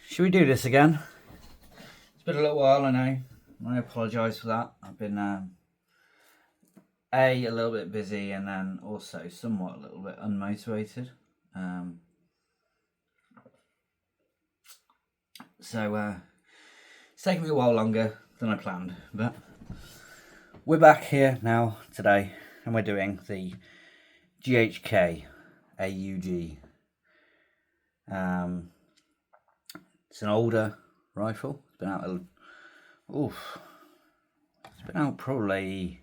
Should we do this again? It's been a little while, I know. I apologise for that. I've been a little bit busy and then also somewhat a little bit unmotivated. So it's taken me a while longer than I planned, but we're back here now today and we're doing the GHK AUG. It's an older rifle. It's been out probably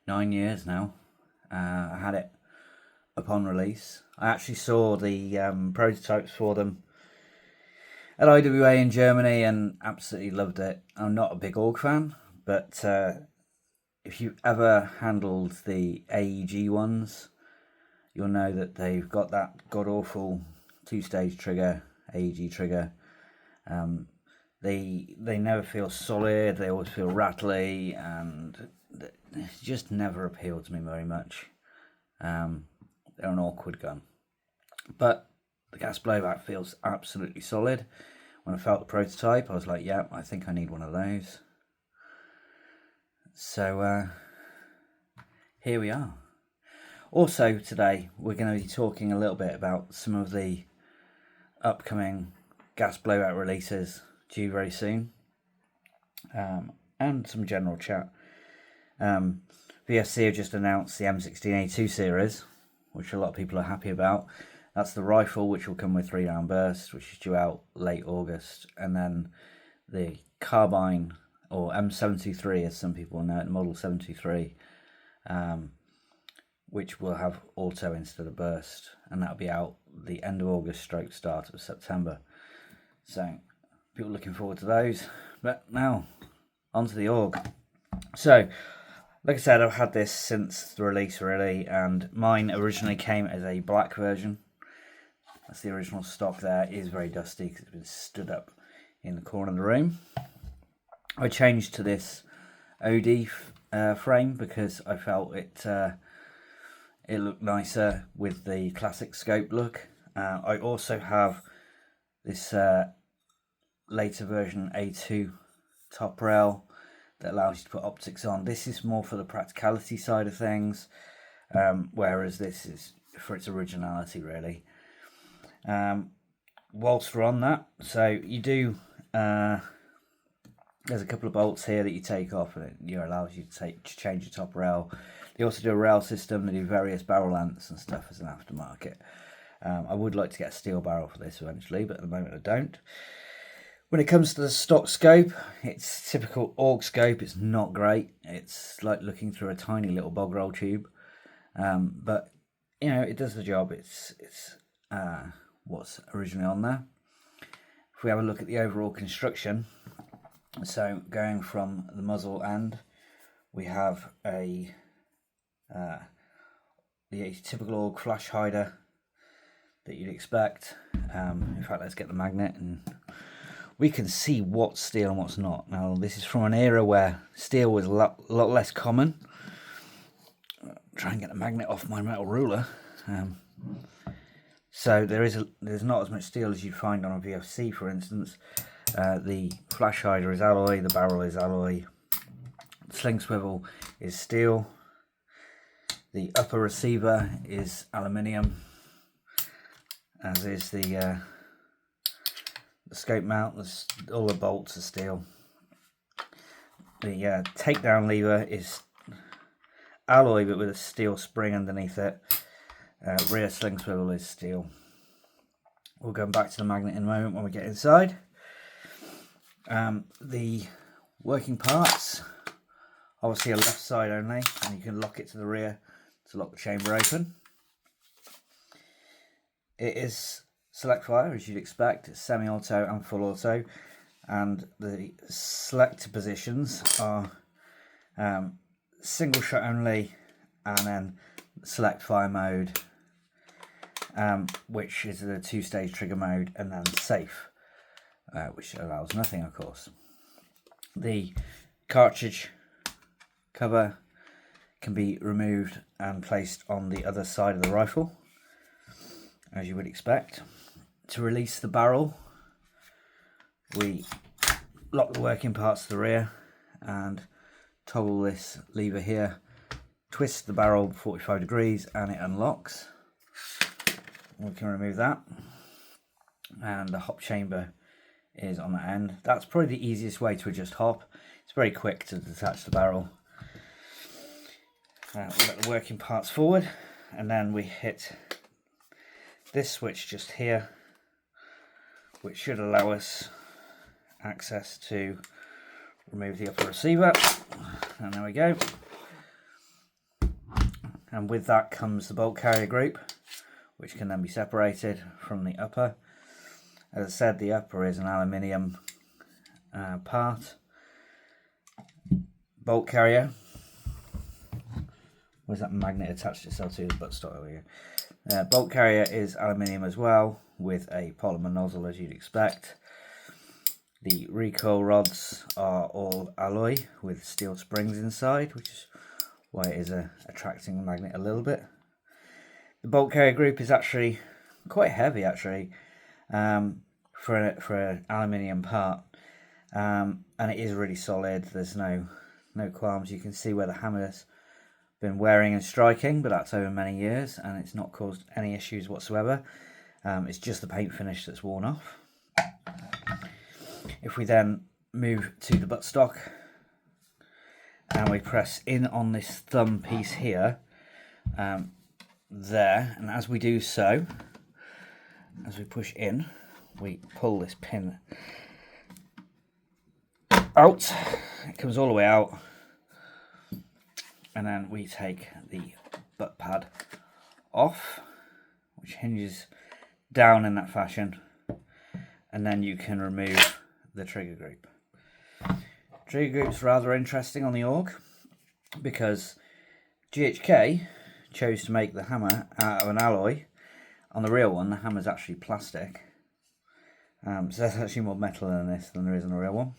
9 years now. I had it upon release. I actually saw the prototypes for them at IWA in Germany and absolutely loved it. I'm not a big AUG fan, but if you've ever handled the AEG ones, you'll know that they've got that god-awful two-stage trigger, AEG trigger. They never feel solid, they always feel rattly, and it just never appealed to me very much. They're an awkward gun. But the gas blowback feels absolutely solid. When I felt the prototype, I was like, yeah, I think I need one of those. So here we are. Also today, we're going to be talking a little bit about some of the upcoming gas blowout releases due very soon, and some general chat. VSC have just announced the M16A2 series, which a lot of people are happy about. That's the rifle, which will come with 3-round burst, which is due out late August, and then the carbine, or M723 as some people know it, Model 723, which will have auto instead of burst, and that'll be out the end of August / start of September. So people looking forward to those. But now onto the AUG. So like I said, I've had this since the release really, and mine originally came as a black version. That's the original stock there. It is very dusty because it's been stood up in the corner of the room. I changed to this OD frame because I felt it looked nicer with the classic scope look. I also have this later version A2 top rail that allows you to put optics on. This is more for the practicality side of things, whereas this is for its originality really. Whilst we're on that, so you do there's a couple of bolts here that you take off and it allows you to change your top rail. They also do a rail system. They do various barrel lengths and stuff as an aftermarket. I would like to get a steel barrel for this eventually, but at the moment I don't. When it comes to the stock scope, it's typical AUG scope. It's not great. It's like looking through a tiny little bog roll tube, but it does the job. It's what's originally on there. If we have a look at the overall construction, so going from the muzzle end, we have the typical AUG flash hider that you'd expect. In fact, let's get the magnet and we can see what's steel and what's not. Now, this is from an era where steel was a lot less common. Try and get the magnet off my metal ruler. So there's not as much steel as you'd find on a VFC, for instance. The flash hider is alloy, the barrel is alloy, the sling swivel is steel, the upper receiver is aluminium, as is the scope mount. All the bolts are steel. The takedown lever is alloy but with a steel spring underneath it. Rear sling swivel is steel. We'll go back to the magnet in a moment when we get inside. The working parts, obviously a left side only, and you can lock it to the rear to lock the chamber open. It is select fire, as you'd expect. It's semi-auto and full auto, and the select positions are single shot only, and then select fire mode, which is the 2-stage trigger mode, and then safe, which allows nothing, of course. The cartridge cover can be removed and placed on the other side of the rifle, as you would expect. To release the barrel, we lock the working parts to the rear and toggle this lever here, twist the barrel 45 degrees and it unlocks. We can remove that, and the hop chamber is on that end. That's probably the easiest way to adjust hop. It's very quick to detach the barrel. We let the working parts forward, and then we hit this switch just here, which should allow us access to remove the upper receiver, and there we go. And with that comes the bolt carrier group, which can then be separated from the upper. As I said, the upper is an aluminium part. Bolt carrier, where's that magnet attached itself to? The buttstock over here. Bolt carrier is aluminium as well, with a polymer nozzle as you'd expect. The recoil rods are all alloy with steel springs inside, which is why it is attracting the magnet a little bit. The bolt carrier group is actually quite heavy, actually, for an aluminium part, and it is really solid. There's no qualms. You can see where the hammer's been wearing and striking, but that's over many years, and it's not caused any issues whatsoever. It's just the paint finish that's worn off. If we then move to the buttstock and we press in on this thumb piece here, there, and as we do so, as we push in, we pull this pin out. It comes all the way out, and then we take the butt pad off, which hinges down in that fashion, and then you can remove the trigger group. Trigger group's rather interesting on the AUG because GHK chose to make the hammer out of an alloy. On the real one, the hammer's actually plastic, so there's actually more metal in this than there is on the real one.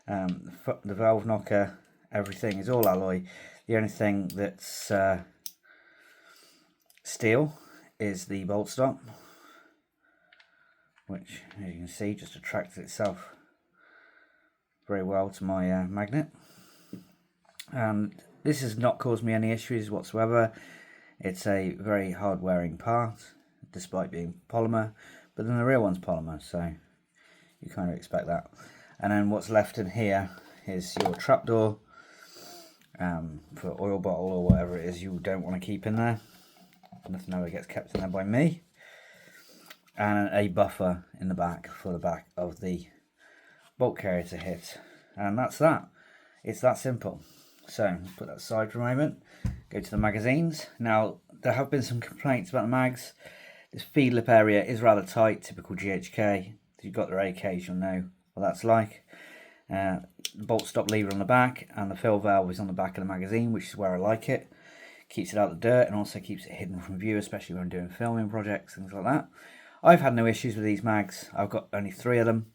The valve knocker, everything is all alloy. The only thing that's steel is the bolt stop, which, as you can see, just attracts itself very well to my magnet. And this has not caused me any issues whatsoever. It's a very hard wearing part, despite being polymer, but then the real one's polymer, so you kind of expect that. And then what's left in here is your trapdoor for oil bottle or whatever it is you don't want to keep in there. Nothing ever gets kept in there by me. And a buffer in the back for the back of the bolt carrier to hit. And that's that. It's that simple. So put that aside for a moment. Go to the magazines. Now there have been some complaints about the mags. This feed lip area is rather tight, typical GHK. If you've got their AKs, you'll know what that's like. The bolt stop lever on the back, and the fill valve is on the back of the magazine, which is where I like it. Keeps it out of the dirt and also keeps it hidden from view, especially when I'm doing filming projects, things like that. I've had no issues with these mags. I've got only 3 of them,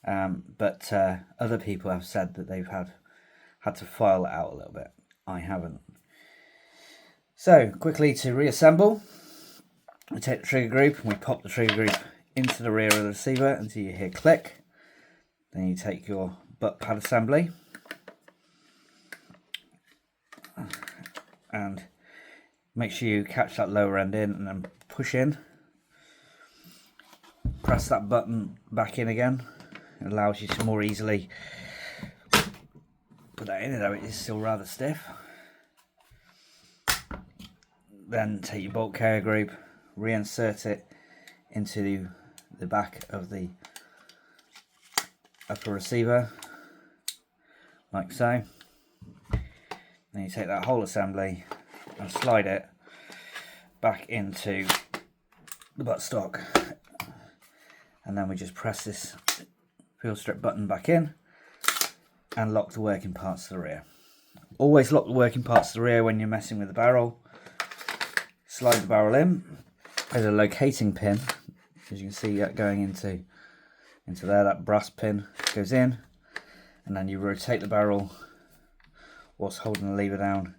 but other people have said that they've had to file it out a little bit. I haven't. So quickly to reassemble, we take the trigger group and we pop the trigger group into the rear of the receiver until you hear click. Then you take your butt pad assembly and make sure you catch that lower end in and then push in. Press that button back in again. It allows you to more easily put that in, though it is still rather stiff. Then take your bolt carrier group, reinsert it into the back of the upper receiver, like so. Then you take that whole assembly and slide it back into the buttstock, and then we just press this fuel strip button back in and lock the working parts to the rear. Always lock the working parts to the rear when you're messing with the barrel. Slide the barrel in. There's a locating pin, as you can see, going into there. That brass pin goes in, and then you rotate the barrel whilst holding the lever down,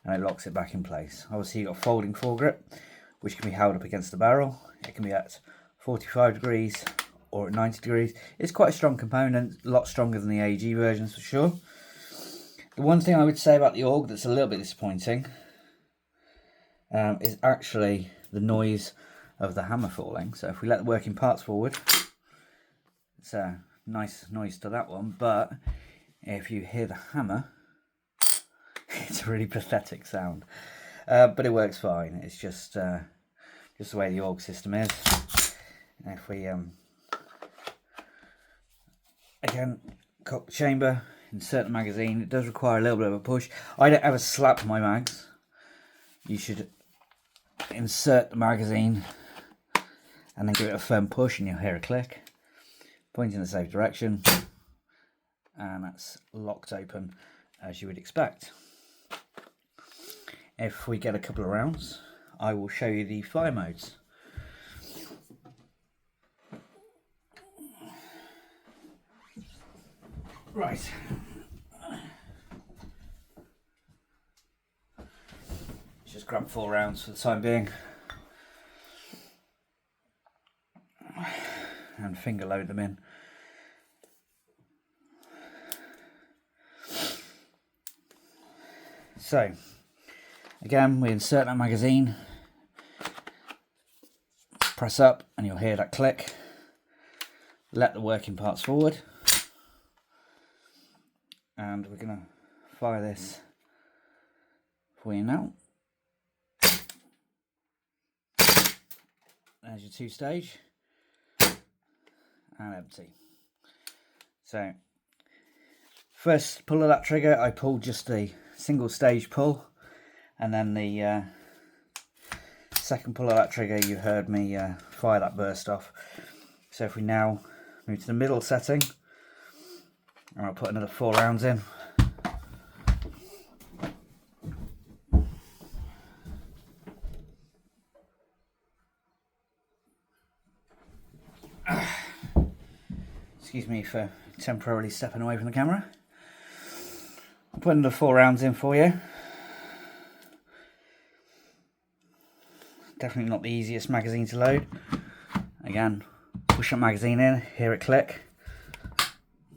and it locks it back in place. Obviously you've got a folding foregrip, which can be held up against the barrel. It can be at 45 degrees or at 90 degrees. It's quite a strong component, a lot stronger than the AUG versions for sure. The one thing I would say about the AUG that's a little bit disappointing is actually the noise of the hammer falling. So if we let the working parts forward, it's a nice noise to that one, but if you hear the hammer, it's a really pathetic sound. But it works fine. It's just the way the AUG system is. And if we again cock the chamber, insert the magazine, it does require a little bit of a push. I don't ever slap my mags. You should insert the magazine and then give it a firm push and you'll hear a click. Point in the safe direction, and that's locked open as you would expect. If we get a couple of rounds, I will show you the fire modes. Right. Just grab 4 rounds for the time being. And finger load them in. So, again, we insert that magazine, press up, and you'll hear that click. Let the working parts forward, and we're going to fire this for you now. There's your 2-stage. And empty. So first pull of that trigger, I pulled just a single stage pull, and then the second pull of that trigger you heard me fire that burst off. So if we now move to the middle setting, and I'll put another 4 rounds in. Excuse me for temporarily stepping away from the camera. I'm putting the 4 rounds in for you. Definitely not the easiest magazine to load. Again, push that magazine in, hear it click,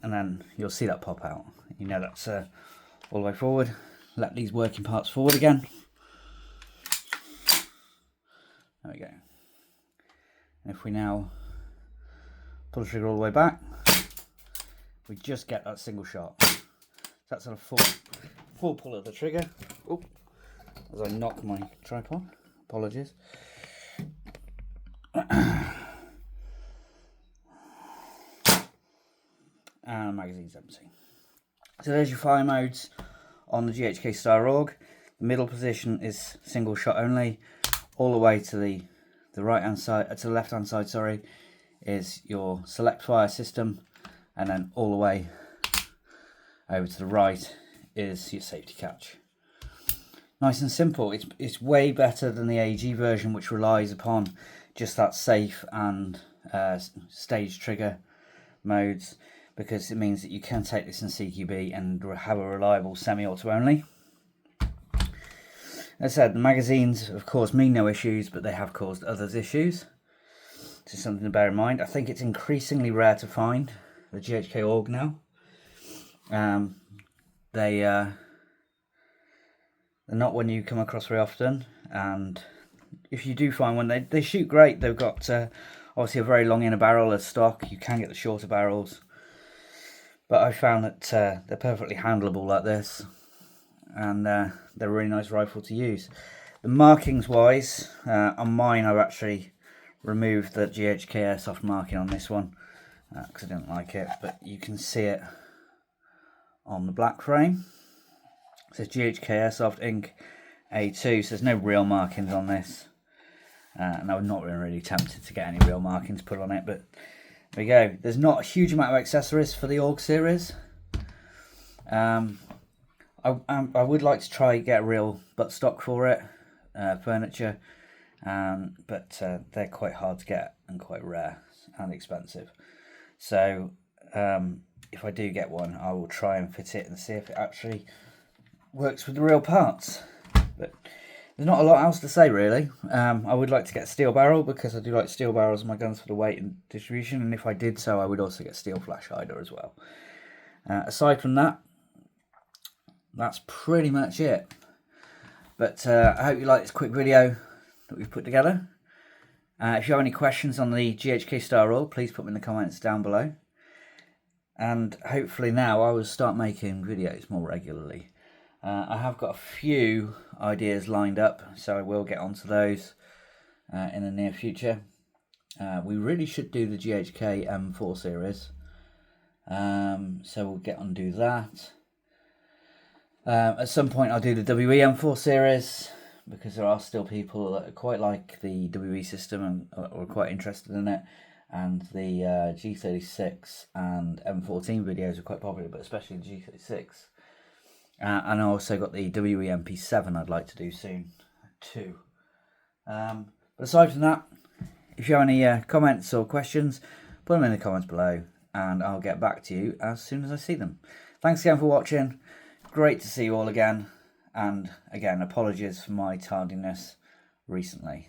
and then you'll see that pop out. You know that's all the way forward. Let these working parts forward again. There we go. And if we now pull the trigger all the way back, we just get that single shot. So that's on a full pull of the trigger. Oop, as I knock my tripod. Apologies. And magazine's empty. So there's your fire modes on the GHK Star AUG. The middle position is single shot only. All the way to the right hand side, to the left hand side, sorry, is your select fire system. And then all the way over to the right is your safety catch. Nice and simple. It's way better than the AUG version, which relies upon just that safe and stage trigger modes, because it means that you can take this in CQB and have a reliable semi-auto only. As I said, the magazines of course mean no issues, but they have caused others issues. This is something to bear in mind. I think it's increasingly rare to find the GHK AUG now. They're not one you come across very often, and if you do find one, they shoot great. They've got obviously a very long inner barrel as stock. You can get the shorter barrels, but I found that they're perfectly handleable like this, and they're a really nice rifle to use. The markings wise, on mine I've actually removed the GHK Airsoft marking on this one because I didn't like it, but you can see it on the black frame. It says GHK Airsoft Inc. A2, so there's no real markings on this, and I've not been really tempted to get any real markings put on it, but there we go. There's not a huge amount of accessories for the AUG series. I would like to try get a real buttstock for it, furniture, but they're quite hard to get and quite rare and expensive. So if I do get one, I will try and fit it and see if it actually works with the real parts. But there's not a lot else to say really. I would like to get a steel barrel because I do like steel barrels in my guns for the weight and distribution, and if I did so, I would also get steel flash hider as well. Aside from that, that's pretty much it. But I hope you like this quick video that we've put together. If you have any questions on the GHK Star Roll, please put them in the comments down below. And hopefully now I will start making videos more regularly. I have got a few ideas lined up, so I will get onto those in the near future. We really should do the GHK M4 series, so we'll get on and do that. At some point I'll do the WE M4 series, because there are still people that quite like the WE system and are quite interested in it. And the G36 and M14 videos are quite popular, but especially the G36. And I also got the WE MP7 I'd like to do soon too. But aside from that, if you have any comments or questions, put them in the comments below and I'll get back to you as soon as I see them. Thanks again for watching. Great to see you all again. And again, apologies for my tardiness recently.